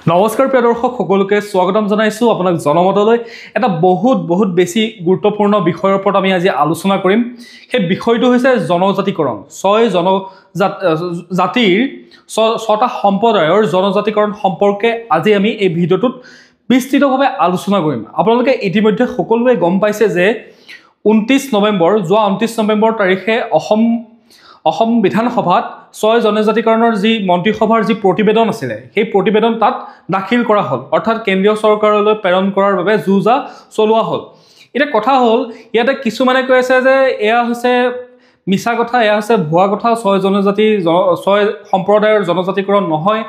নমস্কাৰ প্ৰিয় দৰ্শক সকলোকে স্বাগতম জনাইছো আপোনাক জনমতলৈ এটা বহুত বেছি গুৰুত্বপূৰ্ণ বিষয়ৰ ওপৰত আমি আজি আলোচনা কৰিম সেই বিষয়টো হৈছে জনজাতিকৰণ জাতিৰ ছটা সম্প্ৰদায়ৰ জনজাতিকৰণ সম্পৰ্কে আজি আমি এই ভিডিঅ'টোত বিস্তৃতভাৱে আলোচনা কৰিম আপোনালোকে ইতিমধ্যে সকলোৱে গম পাইছে যে 29 নৱেম্বৰ তাৰিখে অসম বিধানসভাত 6 জনজাতিকৰণৰ যি মন্ত্ৰীসভাৰ যি প্ৰতিবেদন আছিল সেই প্ৰতিবেদন তাত দাখিল কৰা হ'ল অৰ্থাৎ কেন্দ্ৰীয় চৰকাৰলৈ প্ৰেৰণ কৰাৰ বাবে যুজা চলোৱা হ'ল এটা কথা হ'ল ইয়াতে কিছুমানে কৈ আছে যে এয়া হৈছে মিছা কথা এয়া হৈছে ভুৱা কথা 6 সম্প্ৰদায়ৰ জনজাতিকৰণ নহয়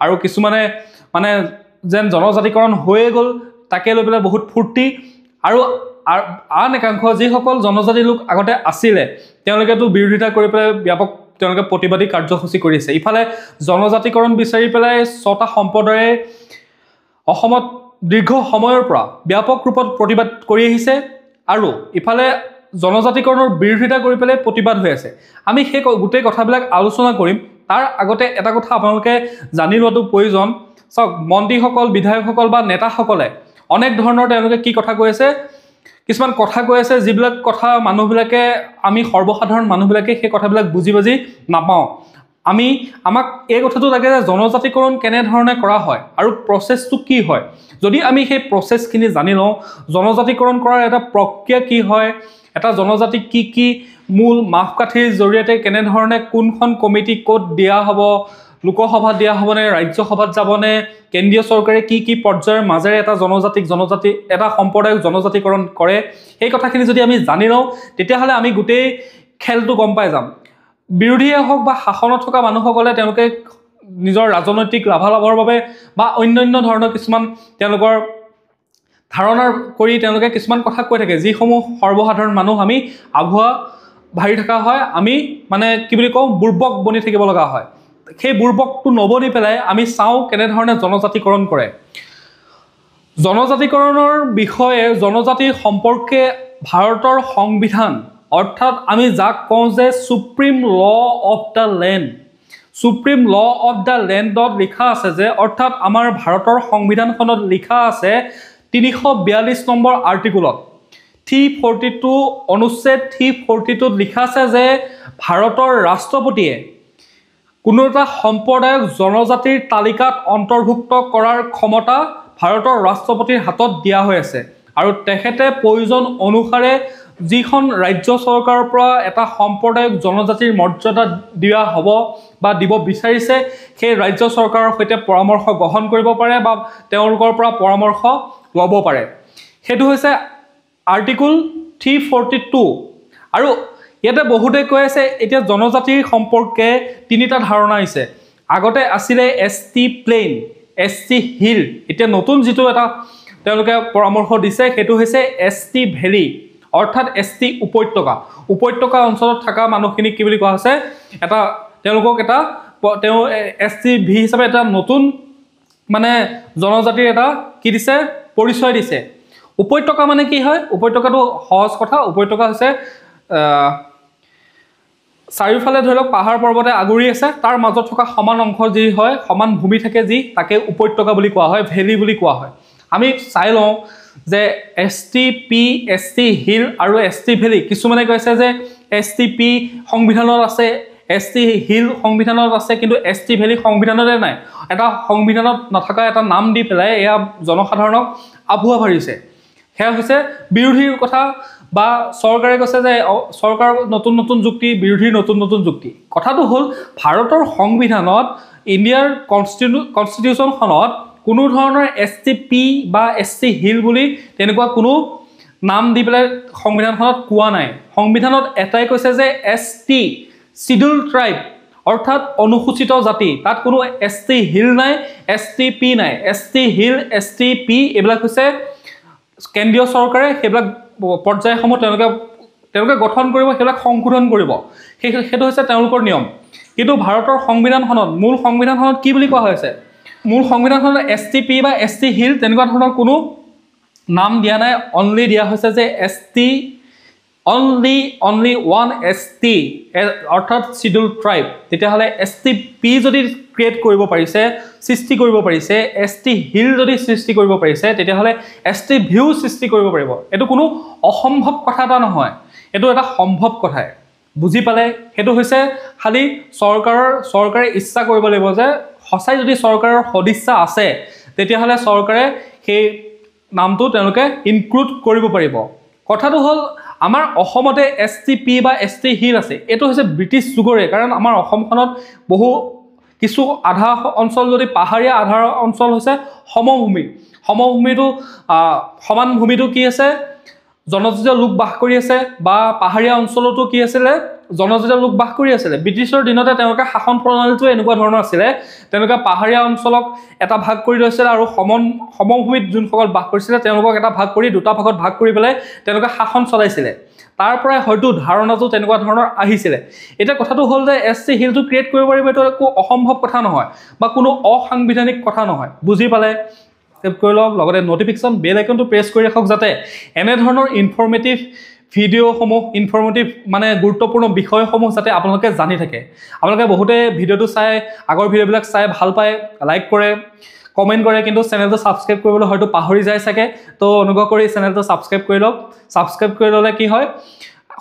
আৰু কিছুমানে মানে যেন জনজাতিকৰণ হৈয়ে গ'ল তাকে লৈ পেলাই বহুত ফূৰ্তি আৰু আন একাংশ যিসকল জনজাতি লোক আগতে আছিলে তেওঁলোকেতো বিৰোধিতা কৰি পেলাই ব্যাপক তেওঁলোকে প্ৰতিবাদী কাৰ্যসূচী কৰিছে ইফালে জনজাতিকৰণ বিচাৰি পেলাই ছটা সম্প্ৰদায়ে অসমত দীৰ্ঘ সময়ৰ পৰা ব্যাপক ৰূপত প্ৰতিবাদ কৰি আহিছে আৰু ইফালে জনজাতিকৰণৰ বিৰোধিতা কৰি পেলাই প্ৰতিবাদ হৈ আছে আমি সেই গোটেই কথাবিলাক আলোচনা কৰিম তাৰ আগতে এটা কথা আপোনালোকে জানি লোৱাটো প্ৰয়োজন সব মন্ত্ৰীসকল বিধায়কসকল বা নেতাসকলে অনেক ধৰণৰ তেওঁলোকে কি কথা কৈ আছে কিছুমান কথা কৈ আছে যিবিলাক কথা মানুহবিলাকে আমি সৰ্বসাধাৰণ মানুহবিলাকে সেই কথাবিলাক বুজি নাপাওঁ আমাক এই কথাটো লাগে যে জনজাতিকৰণ কেনে ধৰণে কৰা হয় আৰু প্ৰচেছটো কি হয় যদি আমি সেই প্ৰচেছখিনি জানি লওঁ জনজাতিকৰণ কৰাৰ এটা প্ৰক্ৰিয়া কি হয় এটা জনজাতি কি মূল মাপকাঠিৰ জৰিয়তে কেনে ধৰণে কোনখন কমিটি ক'ত দিয়া হ'ব লোকসভাত দিয়া হ'বনে ৰাজ্যসভাত যাবনে কেন্দ্ৰীয় চৰকাৰে কি পৰ্যায়ৰ মাজেৰে এটা জনজাতি এটা সম্প্ৰদায়ক জনজাতিকৰণ কৰে এই কথাখিনি যদি আমি জানি লওঁ তেতিয়াহ'লে আমি গোটেই খেলটো গম পাই যাম বিৰোধীয়ে হওক বা শাসনত থকা মানুহসকলে তেওঁলোকে নিজৰ ৰাজনৈতিক লাভালাভৰ বাবে বা অন্যান্য ধৰণৰ কিছুমান তেওঁলোকৰ ধাৰণাৰ কৰি তেওঁলোকে কিছুমান কথা কৈ থাকে যিসমূহ সৰ্বসাধাৰণ মানুহ আমি আভুৱা ভাৰি থকা হয় আমি মানে কি বুলি কওঁ বুৰ্বক বনি থাকিব লগা হয় সেই বুৰ্বকটো নবনি পেলাই আমি চাওঁ কেনেধৰণে জনজাতিকৰণ কৰে জনজাতিকৰণৰ বিষয়ে জনজাতি সম্পৰ্কে ভাৰতৰ সংবিধান অৰ্থাৎ আমি যাক কওঁ যে সুপ্ৰিম ল অফ দ্য লেণ্ডত লিখা আছে যে অৰ্থাৎ আমাৰ ভাৰতৰ সংবিধানখনত লিখা আছে 342 নম্বৰ আৰ্টিকুলত 342 অনুচ্ছেদ 342ত লিখা আছে যে ভাৰতৰ ৰাষ্ট্ৰপতিয়ে কোনো এটা সম্প্ৰদায়ক জনজাতিৰ তালিকাত অন্তৰ্ভুক্ত কৰাৰ ক্ষমতা ভাৰতৰ ৰাষ্ট্ৰপতিৰ হাতত দিয়া হৈ আছে আৰু তেখেতে প্ৰয়োজন অনুসাৰে যিখন ৰাজ্য চৰকাৰৰ পৰা এটা সম্প্ৰদায়ক জনজাতিৰ মৰ্যাদা দিয়া হ'ব বা দিব বিচাৰিছে সেই ৰাজ্য চৰকাৰৰ সৈতে পৰামৰ্শ গ্ৰহণ কৰিব পাৰে বা তেওঁলোকৰ পৰা পৰামৰ্শ ল'ব পাৰে সেইটো হৈছে আৰ্টিকল 342 আৰু ইয়াতে বহুতে কৈ আছে এতিয়া জনজাতিৰ সম্পৰ্কে তিনিটা ধাৰণা আছে আগতে আছিলে এসটি প্লেইন এসটি হিল এতিয়া নতুন যেটো এটা তেওঁলোকে পৰামৰ্শ দিছে সেইটো হৈছে এসটি ভেলি অৰ্থাৎ এসটি উপত্যকা অঞ্চলত থকা মানুহখিনি কি বুলি কোৱা আছে এটা তেওঁলোকক এটা এসটি ভি হিচাপে এটা নতুন মানে জনজাতিৰ এটা কি দিছে পৰিচয় দিছে উপত্যকা মানে কি হয় উপত্যকাটো সহজ কথা উপত্যকা হৈছে চাৰিওফালে ধৰি লওক পাহাৰ পৰ্বতে আগুৰি আছে তাৰ মাজত থকা সমান অংশ যি হয় সমান ভূমি থাকে যি তাকে উপত্যকা বুলি কোৱা হয় ভেলি বুলি কোৱা হয় আমি চাই লওঁ যে এসটিপি এসটি হিল আৰু এসটি ভেলি কিছুমানে কৈছে যে এসটিপি সংবিধানত আছে এসটি হিল সংবিধানত আছে কিন্তু এসটি ভেলি সংবিধানতে নাই এটা সংবিধানত নথকা এটা নাম দি পেলাই এয়া জনসাধাৰণক আভুৱা ভৰিছে সেয়া হৈছে বিৰোধীৰ কথা বা চৰকাৰে কৈছে যে চৰকাৰ নতুন যুক্তি বিৰোধীৰ নতুন যুক্তি কথাটো হ'ল ভাৰতৰ সংবিধানত ইণ্ডিয়াৰ কনষ্টিটিউচনখনত কোনো ধৰণৰ এসটিপি বা এসটি হিল বুলি তেনেকুৱা কোনো নাম দি পেলাই সংবিধানখনত কোৱা নাই সংবিধানত এটাই কৈছে যে এসটি শিডিউল ট্ৰাইব অৰ্থাৎ অনুসূচিত জাতি তাত কোনো এসটি হিল নাই এসটিপি নাই এসটি হিল এসটিপি এইবিলাক হৈছে কেন্দ্ৰীয় চৰকাৰে সেইবিলাক পৰ্যায়সমূহ তেওঁলোকে গঠন কৰিব সেইবিলাক সংশোধন কৰিব সেইটো হৈছে তেওঁলোকৰ নিয়ম কিন্তু ভাৰতৰ সংবিধানখনত মূল সংবিধানখনত কি বুলি কোৱা হৈছে মূল সংবিধানখনত এসটিপি বা এসটি হিল তেনেকুৱা ধৰণৰ কোনো নাম দিয়া নাই অনলি দিয়া হৈছে যে এসটি only one ST অৰ্থাৎ শিডিউল ট্ৰাইব তেতিয়াহ'লে STP যদি ক্ৰিয়েট কৰিব পাৰিছে সৃষ্টি কৰিব পাৰিছে ST হিল যদি সৃষ্টি কৰিব পাৰিছে তেতিয়াহ'লে ST ভিউ সৃষ্টি কৰিব পাৰিব এটো কোনো অসম্ভৱ কথা এটা নহয় এটো এটা সম্ভৱ কথাই বুজি পালে হেতু হৈছে খালি চৰকাৰে ইচ্ছা কৰিব লাগিব যে হসাই যদি চৰকাৰৰ সদিচ্ছা আছে তেতিয়াহ'লে চৰকাৰে সেই নামটো তেওঁলোকে ইনক্লুড কৰিব পাৰিব কথাটো হ'ল আমাৰ অসমতে STP বা ST হিল আছে এটো হৈছে ব্ৰিটিছ যুগৰে কাৰণ আমাৰ অসমখনত বহু কিছু আধা অঞ্চল যদি পাহাৰীয়া আধা অঞ্চল হৈছে সমভূমিটো সমান ভূমিটো কি আছে জনজাতীয় লোক বাস কৰি আছে বা পাহাৰীয়া অঞ্চলতো কি আছিল জনজাতীয় লোক বাস কৰি আছিল ব্ৰিটিছৰ দিনতে তেওঁলোকে শাসন প্ৰণালীটো এনেকুৱা ধৰণৰ আছিল তেওঁলোকে পাহাৰীয়া অঞ্চলক এটা ভাগ কৰি লৈছিল আৰু সমভূমিত যোনসকল বাস কৰিছিল তেওঁলোকক এটা ভাগ কৰি দুটা ভাগত ভাগ কৰি পেলাই তেওঁলোকে শাসন চলাইছিল তাৰ পৰাই হয়তো ধাৰণাটো তেনেকুৱা ধৰণৰ আহিছিল এটা কথাটো হ'ল যে ST হিলটো ক্ৰিয়েট কৰিব পাৰিব এটো একো অসম্ভৱ কথা নহয় বা কোনো অসাংবিধানিক কথা নহয় বুজি পালে কৰি লওক লগতে নটিফিকেশ্যন বেল আইকনটো প্ৰেছ কৰি ৰাখক যাতে এনে ধৰণৰ ইনফৰমেটিভ ভিডিঅ'সমূহ ইনফৰমেটিভ মানে গুৰুত্বপূৰ্ণ বিষয়সমূহ যাতে আপোনালোকে জানি থাকে আপোনালোকে বহুতে ভিডিঅ'টো চাই আগৰ ভিডিঅ'বিলাক চাই ভাল পায় লাইক কৰে কমেন্ট কৰে কিন্তু চেনেলটো সাবস্ক্ৰাইব কৰিবলৈ হয়তো পাহৰি যায় থাকে তো অনুগ্ৰহ কৰি চেনেলটো সাবস্ক্ৰাইব কৰি লওক সাবস্ক্ৰাইব কৰি ল'লে কি হয়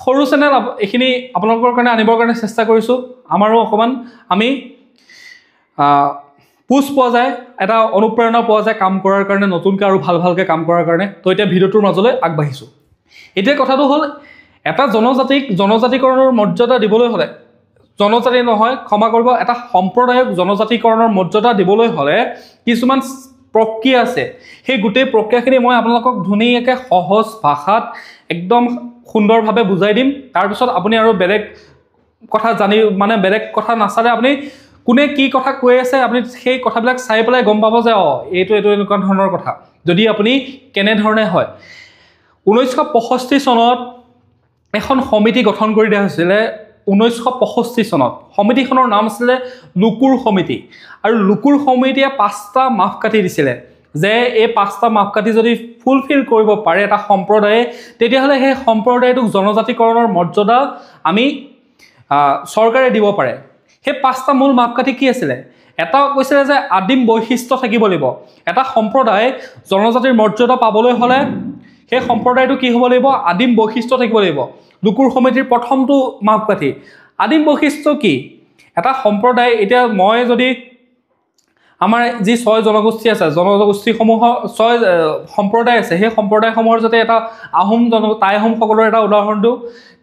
সৰু চেনেল এখিনি আপোনালোকৰ কাৰণে আনিবৰ কাৰণে চেষ্টা কৰিছো আমাৰো অকমান আমি পুশ পোৱা যায় এটা অনুপ্ৰেৰণা পোৱা যায় কাম কৰাৰ কাৰণে নতুনকৈ আৰু ভালকৈ কাম কৰাৰ কাৰণে তো এতিয়া ভিডিঅ'টোৰ মাজলৈ আগবাঢ়িছো এতিয়া কথাটো হ'ল এটা জনজাতিকৰণৰ মৰ্যাদা দিবলৈ হ'লে জনজাতি নহয় ক্ষমা কৰিব এটা সম্প্ৰদায়ক জনজাতিকৰণৰ মৰ্যাদা দিবলৈ হ'লে কিছুমান প্ৰক্ৰিয়া আছে সেই গোটেই প্ৰক্ৰিয়াখিনি মই আপোনালোকক ধুনীয়াকৈ সহজ ভাষাত একদম সুন্দৰভাৱে বুজাই দিম তাৰ পিছত আপুনি আৰু বেলেগ কথা জানি মানে বেলেগ কথা নাচালে আপুনি কোনে কি কথা কৈ আছে আপুনি সেই কথাবিলাক চাই পেলাই গম পাব যে এইটো এনেকুৱা ধৰণৰ কথা যদি আপুনি কেনে ধৰণে হয় 1965 চনত এখন সমিতি গঠন কৰি দিয়া হৈছিল 1965 চনত সমিতিখনৰ নাম আছিল লুকুৰ সমিতি আৰু লুকুৰ সমিতিয়ে 5টা মাপকাঠি দিছিল যে এই 5টা মাপকাঠি যদি ফুলফিল কৰিব পাৰে এটা সম্প্ৰদায়ে তেতিয়াহ'লে সেই সম্প্ৰদায়টোক জনজাতিকৰণৰ মৰ্যাদা আমি চৰকাৰে দিব পাৰে সেই 5টা মূল মাপকাঠি কি আছিল এটা কৈছিল যে আদিম বৈশিষ্ট্য থাকিব লাগিব এটা সম্প্ৰদায় জনজাতিৰ মৰ্যাদা পাবলৈ হ'লে সেই সম্প্ৰদায়টো কি হ'ব লাগিব আদিম বৈশিষ্ট্য থাকিব লাগিব লুকুৰ সমিতিৰ প্ৰথমটো মাপকাঠি আদিম বৈশিষ্ট্য কি এটা সম্প্ৰদায় এতিয়া মই যদি আমাৰ যি 6 জনগোষ্ঠী আছে জনগোষ্ঠীসমূহৰ 6 সম্প্ৰদায় আছে সেই সম্প্ৰদায়সমূহৰ যাতে এটা আহোম টাইহোমসকলৰ এটা উদাহৰণ দিওঁ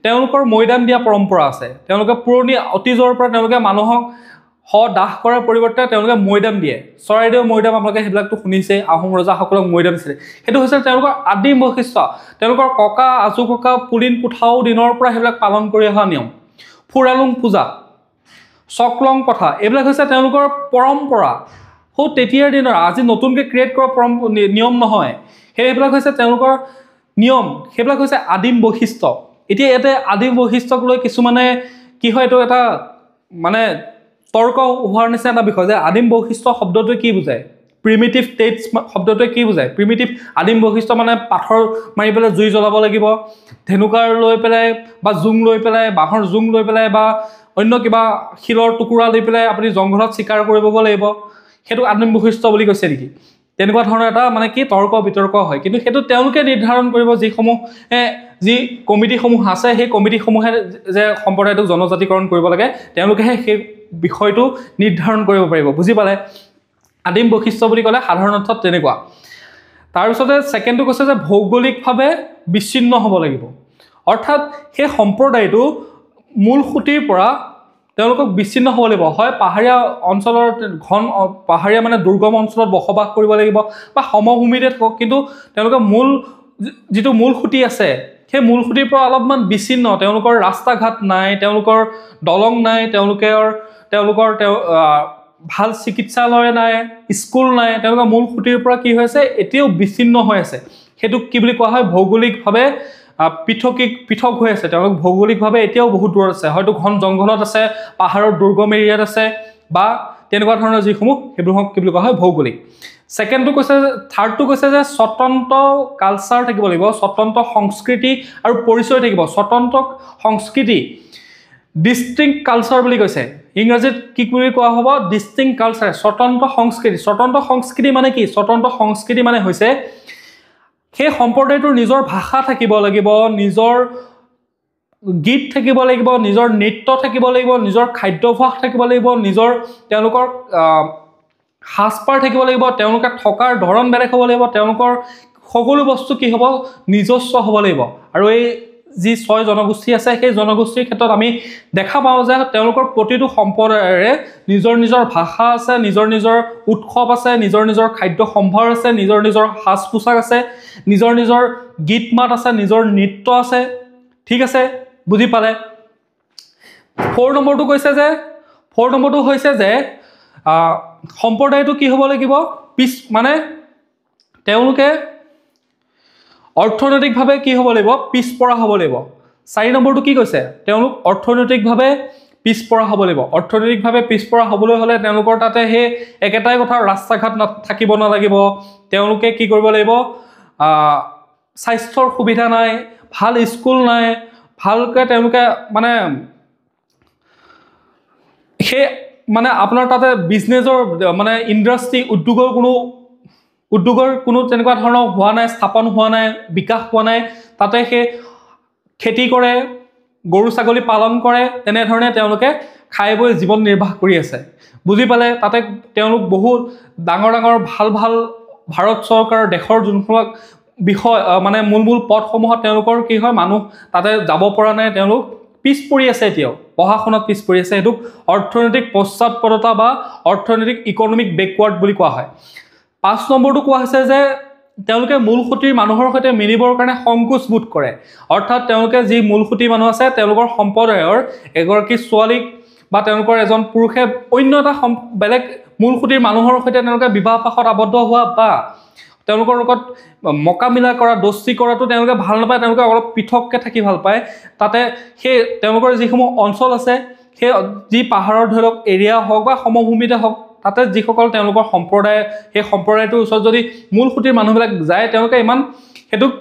তেওঁলোকৰ মৈদাম দিয়া পৰম্পৰা আছে তেওঁলোকে পুৰণি অতীজৰ পৰা তেওঁলোকে মানুহক দাহ কৰাৰ পৰিৱৰ্তে তেওঁলোকে মৈদাম দিয়ে চৰাইদেউ মৈদাম আপোনালোকে সেইবিলাকতো শুনিছে আহোম ৰজাসকলক মৈদাম দিছিলে সেইটো হৈছে তেওঁলোকৰ আদিম বৈশিষ্ট্য তেওঁলোকৰ ককা আজু ককা পুলিন পুঠাও দিনৰ পৰা সেইবিলাক পালন কৰি অহা নিয়ম ফুৰালুং পূজা চকলং কথা এইবিলাক হৈছে তেওঁলোকৰ পৰম্পৰা তেতিয়াৰ দিনৰ আজি নতুনকৈ ক্ৰিয়েট কৰা নিয়ম নহয় সেইবিলাক হৈছে তেওঁলোকৰ নিয়ম সেইবিলাক হৈছে আদিম বৈশিষ্ট্য এতিয়া ইয়াতে আদিম বৈশিষ্ট্যক লৈ কিছুমানে কি হয় এইটো এটা মানে তৰ্ক হোৱাৰ নিচিনা এটা বিষয় যে আদিম বৈশিষ্ট্য শব্দটোৱে কি বুজায় প্ৰিমিটিভ টেটছ শব্দটোৱে কি বুজায় প্ৰিমিটিভ আদিম বৈশিষ্ট্য মানে পাথৰ মাৰি পেলাই জুই জ্বলাব লাগিব ধেনুকাৰ লৈ পেলাই বা জুং লৈ পেলাই বাঁহৰ জুং লৈ পেলাই বা অন্য কিবা শিলৰ টুকুৰা লৈ পেলাই আপুনি জংঘলত চিকাৰ কৰিব লাগিব সেইটো আদিম বৈশিষ্ট্য বুলি কৈছে নেকি তেনেকুৱা ধৰণৰ এটা মানে কি তৰ্ক বিতৰ্ক হয় কিন্তু সেইটো তেওঁলোকে নিৰ্ধাৰণ কৰিব যি কমিটিসমূহ আছে সেই কমিটিসমূহে যে সম্প্ৰদায়টোক জনজাতিকৰণ কৰিব লাগে তেওঁলোকেহে সেই বিষয়টো নিৰ্ধাৰণ কৰিব পাৰিব বুজি পালে আদিম বৈশিষ্ট্য বুলি ক'লে সাধাৰণ অৰ্থত তেনেকুৱা তাৰপিছতে ছেকেণ্ডটো কৈছে যে ভৌগোলিকভাৱে বিচ্ছিন্ন হ'ব লাগিব অৰ্থাৎ সেই সম্প্ৰদায়টো মূল খুঁটিৰ পৰা তেওঁলোকক বিচ্ছিন্ন হ'ব লাগিব হয় পাহাৰীয়া অঞ্চলৰ ঘন পাহাৰীয়া মানে দুৰ্গম অঞ্চলত বসবাস কৰিব লাগিব বা সমভূমিতে থাকক কিন্তু তেওঁলোকৰ যিটো মূল খুঁটি আছে সেই মূল খুঁটিৰ পৰা অলপমান বিচ্ছিন্ন তেওঁলোকৰ ৰাস্তা ঘাট নাই তেওঁলোকৰ দলং নাই তেওঁলোকৰ ভাল চিকিৎসালয় নাই স্কুল নাই তেওঁলোকৰ মূল খুঁটিৰ পৰা কি হৈছে এতিয়াও বিচ্ছিন্ন হৈ আছে সেইটোক কি বুলি কোৱা হয় ভৌগোলিকভাৱে পৃথক হৈ আছে তেওঁলোক ভৌগোলিকভাৱে এতিয়াও বহুত দূৰত আছে হয়তো ঘন জংঘলত আছে পাহাৰৰ দুৰ্গম এৰিয়াত আছে বা তেনেকুৱা ধৰণৰ যিসমূহ সেইবোৰক কি বুলি কোৱা হয় ভৌগোলিক সেকেন্ডটো কৈছে থাৰ্ডটো কৈছে যে স্বতন্ত্ৰ কালচাৰ থাকিব লাগিব স্বতন্ত্ৰ সংস্কৃতি আৰু পৰিচয় থাকিব স্বতন্ত্ৰ সংস্কৃতি ডিস্টিংক্ট কালচাৰ বুলি কৈছে ইংৰাজীত কি বুলি কোৱা হ'ব ডিস্টিংক্ট কালচাৰ স্বতন্ত্ৰ সংস্কৃতি মানে কি স্বতন্ত্ৰ সংস্কৃতি মানে হৈছে সেই সম্প্ৰদায়টোৰ নিজৰ ভাষা থাকিব লাগিব নিজৰ গীত থাকিব লাগিব নিজৰ নৃত্য থাকিব লাগিব নিজৰ খাদ্যাভ্যাস থাকিব লাগিব নিজৰ তেওঁলোকৰ সাজপাৰ থাকিব লাগিব তেওঁলোকে থকাৰ ধৰণ বেলেগ হ'ব লাগিব তেওঁলোকৰ সকলো বস্তু কি হ'ব নিজস্ব হ'ব লাগিব আৰু এই যি 6 জনগোষ্ঠী আছে সেই জনগোষ্ঠীৰ ক্ষেত্ৰত আমি দেখা পাওঁ যে তেওঁলোকৰ প্ৰতিটো সম্প্ৰদায়ৰে নিজৰ নিজৰ ভাষা আছে নিজৰ নিজৰ উৎসৱ আছে নিজৰ নিজৰ খাদ্য সম্ভাৰ আছে নিজৰ নিজৰ সাজ পোছাক আছে নিজৰ নিজৰ গীত মাত আছে নিজৰ নৃত্য আছে ঠিক আছে বুজি পালে 4 নম্বৰটো হৈছে যে সম্প্ৰদায়টো কি হ'ব লাগিব মানে তেওঁলোকে অৰ্থনৈতিকভাৱে কি হ'ব লাগিব পিছপৰা হ'ব লাগিব 4 নম্বৰটো কি কৈছে তেওঁলোক অৰ্থনৈতিকভাৱে পিছপৰা হ'ব লাগিব অৰ্থনৈতিকভাৱে পিছপৰা হ'বলৈ হ'লে তেওঁলোকৰ তাতে সেই একেটাই কথা ৰাস্তা ঘাট থাকিব নালাগিব তেওঁলোকে কি কৰিব লাগিব স্বাস্থ্যৰ সুবিধা নাই ভাল স্কুল নাই ভালকৈ তেওঁলোকে মানে আপোনাৰ তাতে বিজনেছৰ মানে ইণ্ডাষ্ট্ৰি উদ্যোগৰ কোনো তেনেকুৱা ধৰণৰ হোৱা নাই স্থাপন হোৱা নাই বিকাশ হোৱা নাই তাতে সেই খেতি কৰে গৰু ছাগলী পালন কৰে তেনেধৰণে তেওঁলোকে খাই বৈ জীৱন নিৰ্বাহ কৰি আছে বুজি পালে তাতে তেওঁলোক বহুত ডাঙৰ ভাল ভাৰত চৰকাৰৰ দেশৰ যোনবিলাক বিষয় মানে মূল পদসমূহত তেওঁলোকৰ কি হয় মানুহ তাতে যাব পৰা নাই তেওঁলোক পিছ পৰি আছে এতিয়াও পঢ়া শুনাত পিছ পৰি আছে এটোক অৰ্থনৈতিক পশ্চাৎপদতা বা অৰ্থনৈতিক ইকনমিক বেকৱাৰ্ড বুলি কোৱা হয় 5 নম্বৰটো কোৱা হৈছে যে তেওঁলোকে মূলসুঁতিৰ মানুহৰ সৈতে মিলিবৰ কাৰণে সংকোচ বোধ কৰে অৰ্থাৎ তেওঁলোকে যি মূলসুঁতি মানুহ আছে তেওঁলোকৰ সম্প্ৰদায়ৰ এগৰাকী ছোৱালীক বা তেওঁলোকৰ এজন পুৰুষে অন্য এটা বেলেগ মূলসুঁতিৰ মানুহৰ সৈতে তেওঁলোকে বিবাহ পাশত আবদ্ধ হোৱা বা তেওঁলোকৰ লগত মকামিলা কৰা দস্তি কৰাটো তেওঁলোকে ভাল নাপায় তেওঁলোকে অলপ পৃথককৈ থাকি ভাল পায় তাতে সেই তেওঁলোকৰ যিসমূহ অঞ্চল আছে সেই যি পাহাৰৰ ধৰি লওক এৰিয়া হওক বা সমভূমিতে হওক তাতে যিসকল তেওঁলোকৰ সম্প্ৰদায় সেই সম্প্ৰদায়টোৰ ওচৰত যদি মূলসুঁতিৰ মানুহবিলাক যায় তেওঁলোকে ইমান সেইটোক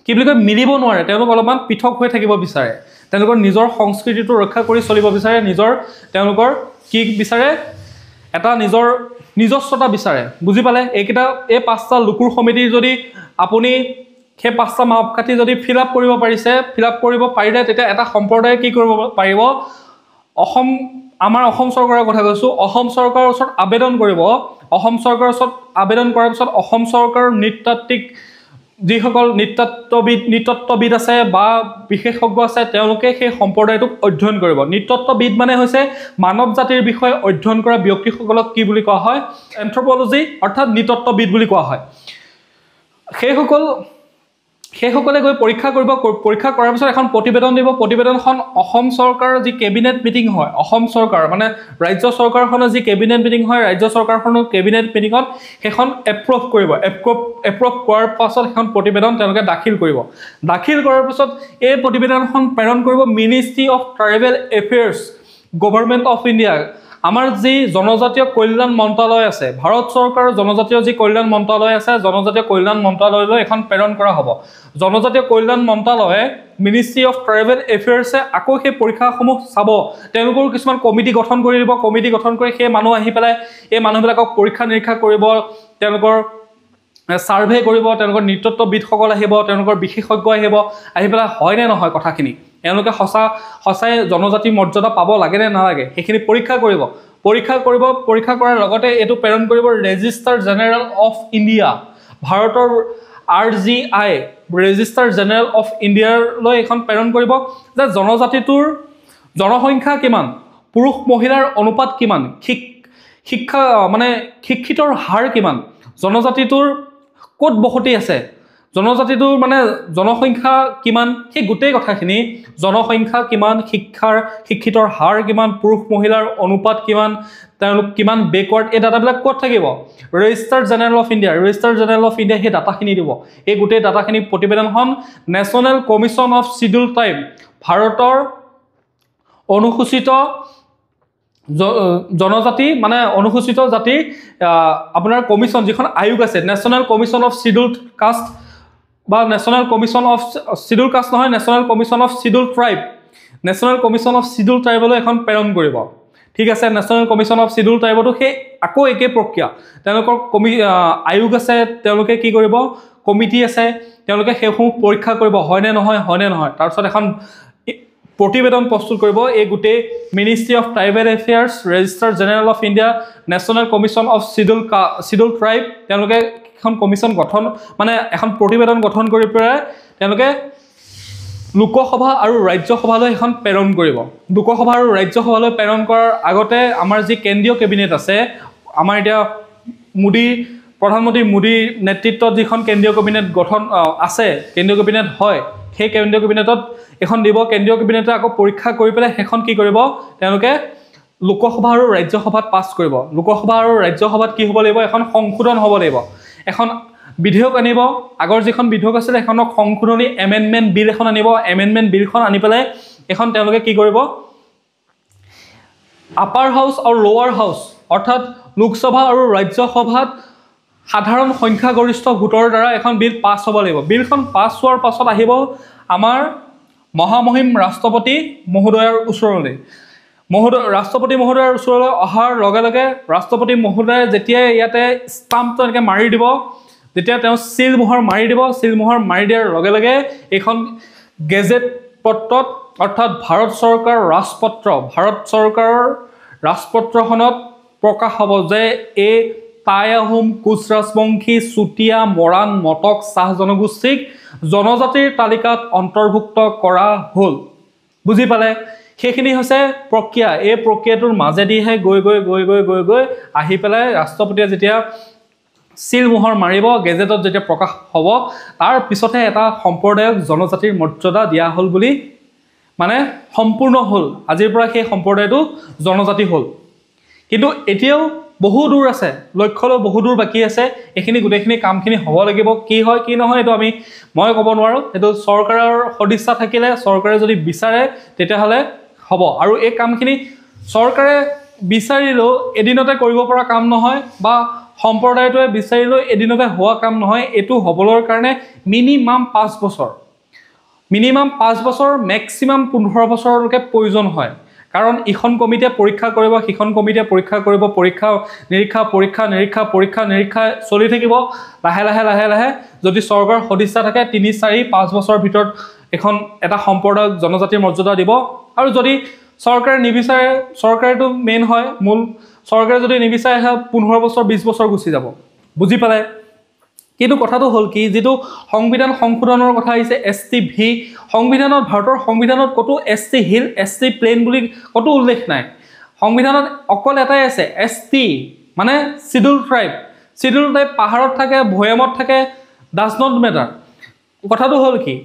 কি বুলি কয় মিলিব নোৱাৰে তেওঁলোক অলপমান পৃথক হৈ থাকিব বিচাৰে তেওঁলোকৰ নিজৰ সংস্কৃতিটো ৰক্ষা কৰি চলিব বিচাৰে তেওঁলোকৰ কি বিচাৰে এটা নিজস্বতা বিচাৰে বুজি পালে এই 5টা লোকৰ সমিতিৰ যদি আপুনি সেই 5টা মাপকাঠি যদি ফিল আপ কৰিব পাৰিলে তেতিয়া এটা সম্প্ৰদায়ে কি কৰিব পাৰিব আমাৰ অসম চৰকাৰৰ কথা কৈছোঁ অসম চৰকাৰৰ ওচৰত আবেদন কৰিব অসম চৰকাৰৰ ওচৰত আবেদন কৰাৰ পিছত অসম চৰকাৰৰ নৃতাত্ত্বিক যিসকল নৃতত্ত্ববিদ আছে বা বিশেষজ্ঞ আছে তেওঁলোকে সেই সম্প্ৰদায়টোক অধ্যয়ন কৰিব নৃতত্ত্ববিদ মানে হৈছে মানৱ জাতিৰ বিষয়ে অধ্যয়ন কৰা ব্যক্তিসকলক কি বুলি কোৱা হয় এন্থ্ৰপলজি অৰ্থাৎ নৃতত্ত্ববিদ বুলি কোৱা হয় সেইসকলে গৈ পৰীক্ষা কৰাৰ পিছত এখন প্ৰতিবেদন দিব প্ৰতিবেদনখন অসম চৰকাৰৰ যি কেবিনেট মিটিং হয় অসম চৰকাৰ মানে ৰাজ্য চৰকাৰখনৰ যি কেবিনেট মিটিং হয় ৰাজ্য চৰকাৰখনৰ কেবিনেট মিটিঙত সেইখন এপ্ৰুভ কৰাৰ পাছত সেইখন প্ৰতিবেদন তেওঁলোকে দাখিল কৰাৰ পিছত এই প্ৰতিবেদনখন প্ৰেৰণ কৰিব ministry of tribal affairs government of India আমাৰ যি জনজাতীয় কল্যাণ মন্ত্ৰালয় আছে ভাৰত চৰকাৰৰ জনজাতীয় যি কল্যাণ মন্ত্ৰালয় আছে জনজাতীয় কল্যাণ মন্ত্ৰালয়লৈ এখন প্ৰেৰণ কৰা হ'ব জনজাতীয় কল্যাণ মন্ত্ৰালয়ে মিনিষ্ট্ৰী অফ ট্ৰাইবেল এফেয়াৰ্ছে আকৌ সেই পৰীক্ষাসমূহ চাব তেওঁলোকৰ কিছুমান কমিটি গঠন কৰি দিব কমিটি গঠন কৰি সেই মানুহ আহি পেলাই এই মানুহবিলাকক পৰীক্ষা নিৰীক্ষা কৰিব তেওঁলোকৰ সাৰ্ভে কৰিব তেওঁলোকৰ নৃতত্ত্ববিদসকল আহিব তেওঁলোকৰ বিশেষজ্ঞ আহি পেলাই হয় নে নহয় কথাখিনি তেওঁলোকে সঁচাই জনজাতি মৰ্যাদা পাব লাগে নে নালাগে সেইখিনি পৰীক্ষা কৰাৰ লগতে এইটো প্ৰেৰণ কৰিব ৰেজিষ্টাৰ জেনেৰেল অফ ইণ্ডিয়া ভাৰতৰ RGI ৰেজিষ্টাৰ জেনেৰেল অফ ইণ্ডিয়ালৈ এখন প্ৰেৰণ কৰিব যে জনজাতিটোৰ জনসংখ্যা কিমান পুৰুষ মহিলাৰ অনুপাত কিমান শিক্ষিতৰ হাৰ কিমান জনজাতিটোৰ ক'ত বসতি আছে জনজাতিটোৰ মানে জনসংখ্যা কিমান সেই গোটেই কথাখিনি জনসংখ্যা কিমান শিক্ষিতৰ হাৰ কিমান পুৰুষ মহিলাৰ অনুপাত কিমান তেওঁলোক কিমান বেকৱাৰ্ড এই ডাটাবিলাক ক'ত থাকিব ৰেজিষ্টাৰ জেনেৰেল অফ ইণ্ডিয়া সেই ডাটাখিনি দিব এই গোটেই ডাটাখিনি প্ৰতিবেদনখন national commission of schedule tribe ভাৰতৰ অনুসূচিত জনজাতি মানে অনুসূচিত জাতি আপোনাৰ কমিশ্যন যিখন আয়োগ আছে national commission of scheduled caste বা national commission of schedule caste নহয় national commission of schedule tribe national commission of schedule ট্ৰাইবলৈ এখন প্ৰেৰণ কৰিব ঠিক আছে নেশ্যনেল কমিশ্যন অফ শিডিউল ট্ৰাইবতো সেই আকৌ একে প্ৰক্ৰিয়া তেওঁলোকৰ আয়োগ আছে তেওঁলোকে কি কৰিব কমিটি আছে তেওঁলোকে সেইসমূহ পৰীক্ষা কৰিব হয়নে নহয় তাৰপিছত এখন প্ৰতিবেদন প্ৰস্তুত কৰিব এই গোটেই ministry of tribal affairs register general of India national commission of schedule tribe তেওঁলোকে এখন কমিশ্যন গঠন মানে এখন প্ৰতিবেদন গঠন কৰি পেলাই তেওঁলোকে লোকসভা আৰু ৰাজ্যসভালৈ এখন প্ৰেৰণ কৰিব লোকসভা আৰু ৰাজ্যসভালৈ প্ৰেৰণ কৰাৰ আগতে আমাৰ যি কেন্দ্ৰীয় কেবিনেট আছে আমাৰ এতিয়া প্ৰধানমন্ত্ৰী মোদীৰ নেতৃত্বত যিখন কেন্দ্ৰীয় কেবিনেট গঠন আছে কেন্দ্ৰীয় কেবিনেট হয় সেই কেন্দ্ৰীয় কেবিনেটত এখন দিব কেন্দ্ৰীয় কেবিনেটে আকৌ পৰীক্ষা কৰি পেলাই সেইখন কি কৰিব তেওঁলোকে লোকসভা আৰু ৰাজ্যসভাত পাছ কৰিব লোকসভা আৰু ৰাজ্যসভাত কি হ'ব লাগিব এখন সংশোধন হ'ব লাগিব এখন বিধেয়ক আনিব আগৰ যিখন বিধেয়ক আছিল এখনক সংশোধনী এমেণ্ডমেণ্ট বিল এখন আনিব এমেণ্ডমেণ্ট বিলখন আনি পেলাই এখন তেওঁলোকে কি কৰিব আপাৰ হাউচ আৰু লোৱাৰ হাউচ অৰ্থাৎ লোকসভা আৰু ৰাজ্যসভাত সাধাৰণ সংখ্যাগৰিষ্ঠ ভোটৰ দ্বাৰা এখন বিল পাছ হ'ব লাগিব বিলখন পাছ হোৱাৰ পাছত আহিব আমাৰ মহামহিম ৰাষ্ট্ৰপতি মহোদয়ৰ ওচৰলৈ ৰাষ্ট্ৰপতি মহোদয়ৰ ওচৰলৈ অহাৰ লগে লগে ৰাষ্ট্ৰপতি মহোদয়ে যেতিয়া ইয়াতে ষ্টাম্পটো এনেকৈ মাৰি দিব যেতিয়া তেওঁ চিল মোহৰ মাৰি দিব চিল মোহৰ মাৰি দিয়াৰ লগে লগে এইখন গেজেট পত্ৰত অৰ্থাৎ ভাৰত চৰকাৰৰ ৰাজপত্ৰখনত প্ৰকাশ হ'ব যে এই টাই আহোম কোচ ৰাজবংশী চুতীয়া মৰাণ মটক চাহ জনগোষ্ঠীক জনজাতিৰ তালিকাত অন্তৰ্ভুক্ত কৰা হ'ল বুজি পালে সেইখিনি হৈছে প্ৰক্ৰিয়া এই প্ৰক্ৰিয়াটোৰ মাজেদিহে গৈ আহি পেলাই ৰাষ্ট্ৰপতিয়ে যেতিয়া চিল মোহৰ মাৰিব গেজেটত যেতিয়া প্ৰকাশ হ'ব তাৰ পিছতহে এটা সম্প্ৰদায়ক জনজাতিৰ মৰ্যাদা দিয়া হ'ল বুলি মানে সম্পূৰ্ণ হ'ল আজিৰ পৰা সেই সম্প্ৰদায়টো জনজাতি হ'ল কিন্তু এতিয়াও বহু দূৰ আছে লক্ষ্যলৈ বহু দূৰ বাকী আছে এইখিনি গোটেইখিনি কামখিনি হ'ব লাগিব কি হয় কি নহয় এইটো মই ক'ব নোৱাৰোঁ এইটো চৰকাৰৰ সদিচ্ছা থাকিলে চৰকাৰে যদি বিচাৰে তেতিয়াহ'লে হ'ব আৰু এই কামখিনি চৰকাৰে বিচাৰিলেও এদিনতে কৰিব পৰা কাম নহয় বা সম্প্ৰদায়টোৱে বিচাৰিলেও এদিনতে হোৱা কাম নহয় এইটো হ'বৰ কাৰণে মিনিমাম 5 বছৰ মেক্সিমাম 15 বছৰলৈকে প্ৰয়োজন হয় কাৰণ ইখন কমিটিয়ে পৰীক্ষা কৰিব সিখন কমিটিয়ে পৰীক্ষা কৰিব পৰীক্ষা নিৰীক্ষা চলি থাকিব লাহে লাহে যদি চৰকাৰ সদিচ্ছা থাকে 3-4-5 বছৰৰ ভিতৰত এটা সম্প্ৰদায়ক জনজাতিৰ মৰ্যাদা দিব আৰু যদি চৰকাৰে নিবিচাৰে চৰকাৰেটো মেইন হয় মূল চৰকাৰে যদি নিবিচাৰে 15 বছৰ 20 বছৰ গুচি যাব বুজি পালে কিন্তু কথাটো হ'ল কি যেটো সংবিধান সংশোধনৰ কথা আহিছে STV সংবিধানত ভাৰতৰ সংবিধানত কতো ST হিল ST প্লেন বুলি কতো উল্লেখ নাই সংবিধানত অকল এটাই আছে ST মানে শিডিউল ট্ৰাইব পাহাৰত থাকে ভৈয়ামত থাকে ডাজ নট মেটাৰ কথাটো হ'ল কি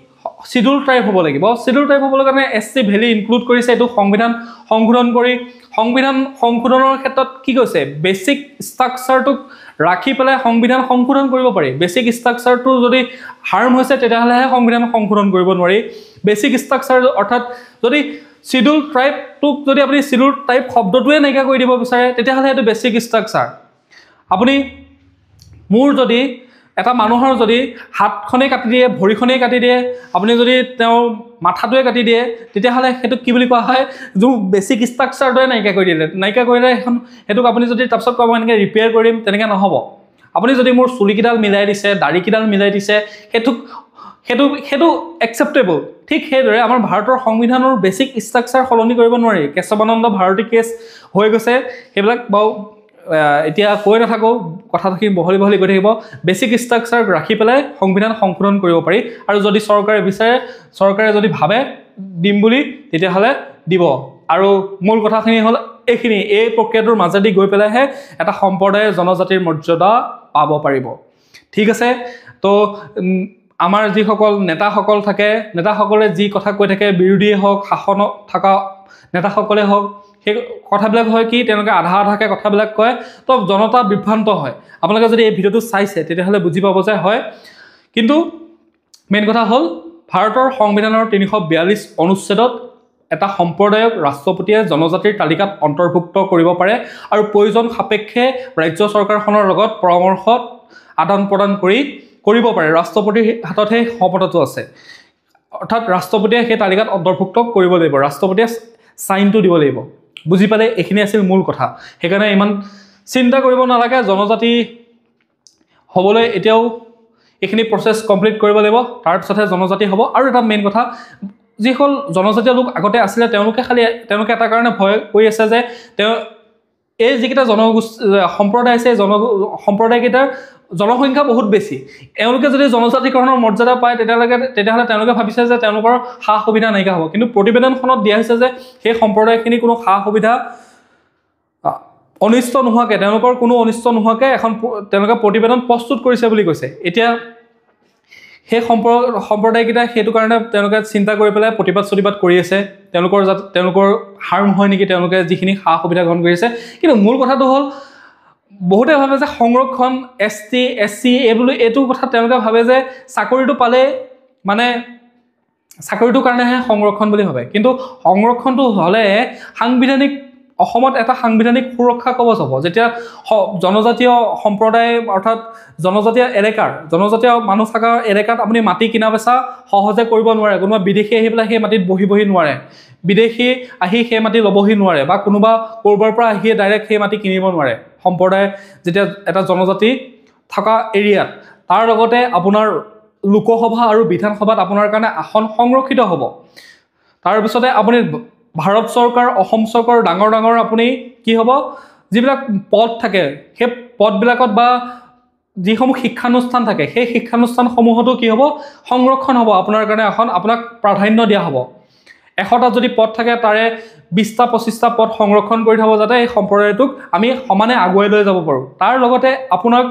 শিডিউল ট্ৰাইব হ'ব লাগিব শিডিউল ট্ৰাইব হ'বলৈ কাৰণে ST ভেলি ইনক্লুড কৰিছে এইটো সংবিধান সংশোধন কৰি সংবিধান সংশোধনৰ ক্ষেত্ৰত কি কৈছে বেসিক ষ্ট্ৰাকচাৰটো ৰাখি পেলাই সংবিধান সংশোধন কৰিব পাৰি বেসিক ষ্ট্ৰাকচাৰটো যদি হাৰ্ম হৈছে তেতিয়াহ'লেহে সংবিধান সংশোধন কৰিব নোৱাৰি বেসিক ষ্ট্ৰাকচাৰ অৰ্থাৎ যদি শিডিউল ট্ৰাইবটোক যদি আপুনি শিডিউল ট্ৰাইব শব্দটোৱে নাইকিয়া কৰি দিব বিচাৰে তেতিয়াহ'লে এইটো বেসিক ষ্ট্ৰাকচাৰ আপুনি মোৰ যদি এটা মানুহৰ যদি হাতখনে কাটি দিয়ে ভৰিখনে কাটি দিয়ে আপুনি যদি তেওঁৰ মাথাটোৱে কাটি দিয়ে তেতিয়াহ'লে সেইটো কি বুলি কোৱা হয় যে বেসিক ষ্ট্ৰাকচাৰটোৱে নাইকিয়া কৰি দিলে হেতুক আপুনি যদি তাৰপিছত কব এনেকৈ ৰিপেয়াৰ কৰিম তেনেকৈ নহ'ব আপুনি যদি মোৰ চুলিকিডাল মিলাই দিছে দাড়িকিডাল মিলাই দিছে সেইটো একচেপ্টেবল ঠিক সেইদৰে আমাৰ ভাৰতৰ সংবিধানৰ বেসিক ষ্ট্ৰাকচাৰ সলনি কৰিব নোৱাৰি কেশৱানন্দ ভাৰতী কেছ হৈ গৈছে সেইবিলাক বাৰু এতিয়া কৈ নাথাকো কথাখিনি বহলি গৈ থাকিব বেসিক ষ্ট্ৰাকচাৰ ৰাখি পেলাই সংবিধান সংশোধন কৰিব পাৰি আৰু যদি চৰকাৰে বিচাৰে চৰকাৰে যদি ভাবে দিম বুলি তেতিয়াহ'লে দিব আৰু মূল কথাখিনি হ'ল এইখিনি এই প্ৰক্ৰিয়াটোৰ মাজেদি গৈ পেলাইহে এটা সম্প্ৰদায়ে জনজাতিৰ মৰ্যাদা পাব পাৰিব ঠিক আছে তো আমাৰ যিসকল নেতাসকল থাকে নেতাসকলে যি কথা কৈ থাকে বিৰোধীয়ে হওক শাসনত থকা নেতাসকলে হওক সেই কথাবিলাক হয় কি তেওঁলোকে আধাকে কথাবিলাক কয় তো জনতা বিভ্ৰান্ত হয় আপোনালোকে যদি এই ভিডিঅ'টো চাইছে তেতিয়াহ'লে বুজি পাব যে হয় কিন্তু মেইন কথা হ'ল ভাৰতৰ সংবিধানৰ 342 অনুচ্ছেদত এটা সম্প্ৰদায়ক ৰাষ্ট্ৰপতিয়ে জনজাতিৰ তালিকাত অন্তৰ্ভুক্ত কৰিব পাৰে আৰু প্ৰয়োজন সাপেক্ষে ৰাজ্য চৰকাৰখনৰ লগত পৰামৰ্শ আদান প্ৰদান কৰিব পাৰে। ৰাষ্ট্ৰপতিৰ হাতত সেই ক্ষমতাটো আছে, অৰ্থাৎ ৰাষ্ট্ৰপতিয়ে সেই তালিকাত অন্তৰ্ভুক্ত কৰিব লাগিব, ৰাষ্ট্ৰপতিয়ে চাইনটো দিব লাগিব। বুজি পালে? এইখিনি আছিল মূল কথা। সেইকাৰণে ইমান চিন্তা কৰিব নালাগে। জনজাতি হ'বলৈ এতিয়াও এইখিনি প্ৰচেছ কমপ্লিট কৰিব লাগিব, তাৰপিছতহে জনজাতি হ'ব। আৰু এটা মেইন কথা, যিসকল জনজাতীয় লোক আগতে আছিলে তেওঁলোকে এটা কাৰণে ভয় কৰি আছে যে এই যিকেইটা সম্প্ৰদায় আছে, সম্প্ৰদায়কেইটাৰ জনসংখ্যা বহুত বেছি। এওঁলোকে যদি জনজাতিকৰণৰ মৰ্যাদা পায় তেতিয়াহ'লে তেওঁলোকে ভাবিছে যে তেওঁলোকৰ সা সুবিধা নাইকিয়া হ'ব। কিন্তু প্ৰতিবেদনখনত দিয়া হৈছে যে সেই সম্প্ৰদায়খিনি কোনো সা সুবিধা অনিষ্ট নোহোৱাকৈ, তেওঁলোকৰ কোনো অনিষ্ট নোহোৱাকৈ তেওঁলোকে প্ৰতিবেদন প্ৰস্তুত কৰিছে বুলি কৈছে। এতিয়া সেই সম্প্ৰদায়কেইটাই সেইটো কাৰণে তেওঁলোকে চিন্তা কৰি পেলাই প্ৰতিবাদ কৰি আছে, তেওঁলোকৰ হাৰ্ম হয় নেকি তেওঁলোকে যিখিনি সা সুবিধা গ্ৰহণ কৰিছে। কিন্তু মূল কথাটো হ'ল, বহুতে ভাবে যে সংৰক্ষণ ST SC এইটো কথা তেওঁলোকে ভাবে যে চাকৰিটো পালে মানে চাকৰিটোৰ কাৰণেহে সংৰক্ষণ বুলি ভাবে। কিন্তু সংৰক্ষণটো হ'লে অসমত এটা সাংবিধানিক সুৰক্ষা কৱচ হ'ব। যেতিয়া জনজাতীয় সম্প্ৰদায় অৰ্থাৎ জনজাতীয় মানুহ থকা এলেকাত আপুনি মাটি কিনা বেচা সহজে কৰিব নোৱাৰে। কোনোবা বিদেশী আহি পেলাই সেই মাটিত বহি নোৱাৰে, বিদেশী আহি সেই মাটি ল'বহি নোৱাৰে, বা কোনোবা ক'ৰবাৰ পৰা আহিয়ে ডাইৰেক্ট সেই মাটি কিনিব নোৱাৰে। সম্প্ৰদায় যেতিয়া এটা জনজাতি থকা এৰিয়াত, তাৰ লগতে আপোনাৰ লোকসভা আৰু বিধানসভাত আপোনাৰ কাৰণে আসন সংৰক্ষিত হ'ব। তাৰপিছতে আপুনি ভাৰত চৰকাৰ, অসম চৰকাৰ ডাঙৰ আপুনি কি হ'ব, যিবিলাক পদ থাকে সেই পদবিলাকত বা যিসমূহ শিক্ষানুষ্ঠান থাকে সেই শিক্ষানুষ্ঠানসমূহতো কি হ'ব, সংৰক্ষণ হ'ব আপোনাৰ কাৰণে এখন, আপোনাক প্ৰাধান্য দিয়া হ'ব। 100টা যদি পদ থাকে তাৰে 20টা 25টা পদ সংৰক্ষণ কৰি থ'ব, যাতে এই সম্প্ৰদায়টোক আমি সমানে আগুৱাই লৈ যাব পাৰোঁ। তাৰ লগতে আপোনাক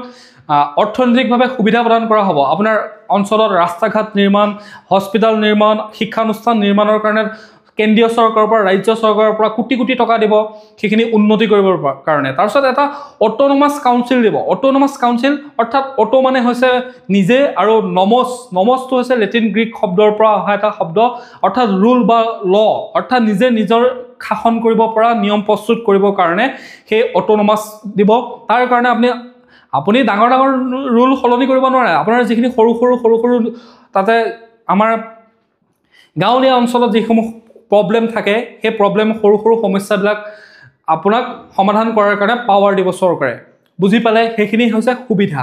অৰ্থনৈতিকভাৱে সুবিধা প্ৰদান কৰা হ'ব। আপোনাৰ অঞ্চলত ৰাস্তা ঘাট নিৰ্মাণ, হস্পিটেল নিৰ্মাণ, শিক্ষানুষ্ঠান নিৰ্মাণৰ কাৰণে কেন্দ্ৰীয় চৰকাৰৰ পৰা, ৰাজ্য চৰকাৰৰ পৰা কোটি টকা দিব, সেইখিনি উন্নতি কৰিবৰ কাৰণে। তাৰপিছত এটা অট'নমাছ কাউন্সিল দিব। অট'নমাছ কাউন্সিল অৰ্থাৎ অটো মানে হৈছে নিজে, আৰু নমছটো হৈছে লেটিন গ্ৰীক শব্দৰ পৰা অহা এটা শব্দ, অৰ্থাৎ ৰুল বা ল, অৰ্থাৎ নিজে নিজৰ শাসন কৰিব পৰা নিয়ম প্ৰস্তুত কৰিবৰ কাৰণে সেই অট'নমাছ দিব। তাৰ কাৰণে আপুনি ডাঙৰ ৰুল সলনি কৰিব নোৱাৰে। আপোনাৰ যিখিনি সৰু তাতে আমাৰ গাঁৱলীয়া অঞ্চলত যিসমূহ প্ৰব্লেম থাকে, সেই সৰু সমস্যাবিলাক আপোনাক সমাধান কৰাৰ কাৰণে পাৱাৰ দিব চৰকাৰে। বুজি পালে? সেইখিনি হৈছে সুবিধা।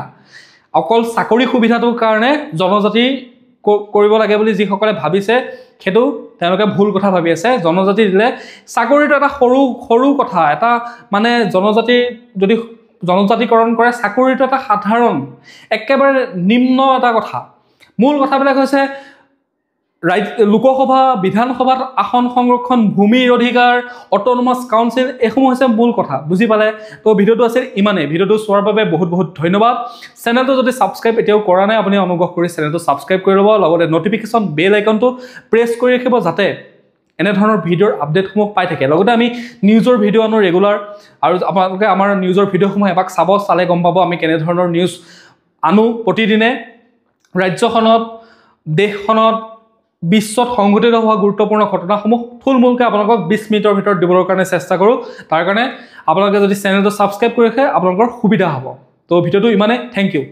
অকল চাকৰি সুবিধাটোৰ কাৰণে জনজাতি কৰিব লাগে বুলি যিসকলে ভাবিছে, সেইটো তেওঁলোকে ভুল কথা ভাবি আছে। জনজাতি দিলে চাকৰিটো এটা সৰু কথা, এটা মানে যদি জনজাতিকৰণ কৰে, চাকৰিটো এটা সাধাৰণ একেবাৰে নিম্ন এটা কথা। মূল কথাবিলাক হৈছে লোকসভা, বিধানসভাত আসন সংৰক্ষণ, ভূমিৰ অধিকাৰ, অট'নমাছ কাউন্সিল, এইসমূহ হৈছে মূল কথা। বুজি পালে? তো ভিডিঅ'টো আছিল ইমানেই। ভিডিঅ'টো চোৱাৰ বাবে বহুত ধন্যবাদ। চেনেলটো যদি ছাবস্ক্ৰাইব এতিয়াও কৰা নাই, আপুনি অনুগ্ৰহ কৰি চেনেলটো ছাবস্ক্ৰাইব কৰি ল'ব, লগতে নটিফিকেশ্যন বেল আইকনটো প্ৰেছ কৰি ৰাখিব, যাতে এনেধৰণৰ ভিডিঅ'ৰ আপডেটসমূহ পাই থাকে। লগতে আমি নিউজৰ ভিডিঅ' আনো ৰেগুলাৰ, আৰু আপোনালোকে আমাৰ নিউজৰ ভিডিঅ'সমূহ এবাক চালে গম পাব আমি কেনেধৰণৰ নিউজ আনো প্ৰতিদিনে। ৰাজ্যখনত, দেশখনত, বিশ্বত সংঘটিত হোৱা গুৰুত্বপূৰ্ণ ঘটনাসমূহ থুলমূলকৈ আপোনালোকক 20 মিনিটৰ ভিতৰত দিবৰ কাৰণে চেষ্টা কৰোঁ। তাৰ কাৰণে আপোনালোকে যদি চেনেলটো ছাবস্ক্ৰাইব কৰি ৰাখে, আপোনালোকৰ সুবিধা হ'ব। তো ভিডিঅ'টো ইমানেই। Thank U.